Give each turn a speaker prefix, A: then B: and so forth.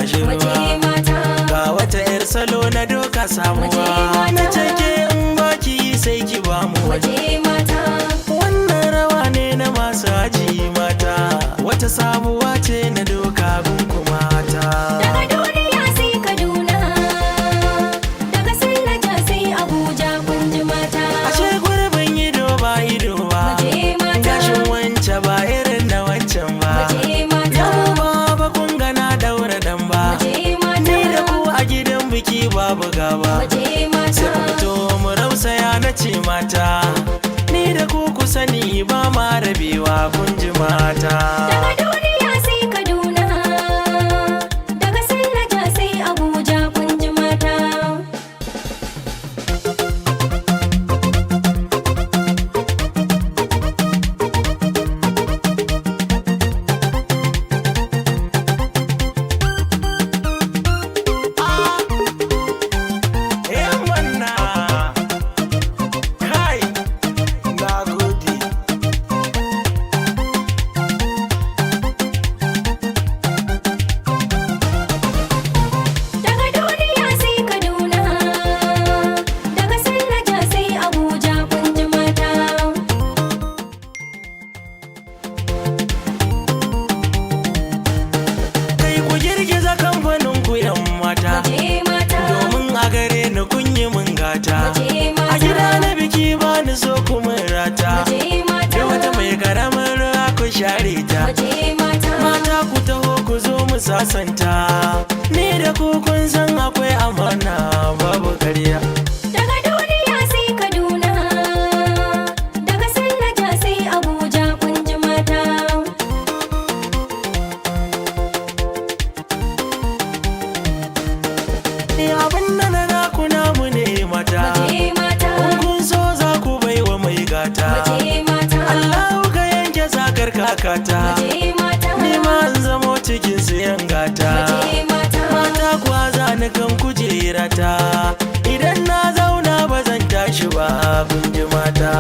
A: tashi ruwa ga wata yar salo na doka samuwa na cike in baki sai ki ba mu wannan rawa ne na masu haji mata wata sabuwa ce na doka gunku mata
B: daga duniya sai Kaduna daga Sallaja sai Abuja kun ji mata
A: ashe gurbin ido ba gashin wance ba irin na wancan ba yau ba kun gana daura dan ba ni da ku a gidan biki babu gaba sai ku fito mu rausaya na ce mata ni da ku sani ba ma rabewa kun ji mata
B: daga duniya sai Kaduna daga Sallaja sai Abuja kun ji mata
A: domin a gare ni kun yi mun gata a gida na biki ba ni so kuma rata da wata mai karamar ruwa ku share ta mata ku taho ku zo mu sasanta ni da ku kun san akwai amana babu ƙarya
B: daga duniya sai Kaduna daga Sallaja sai Abuja kun ji mata
A: abin nan na ku namu ne mata kun so za ku bai wa mai gata Allahu ka yanke zakar kakata ni ma in zamo cikin siyan gata mata kuwa za ni kan kujerata idan na zauna ba zan tashi ba kun ji mata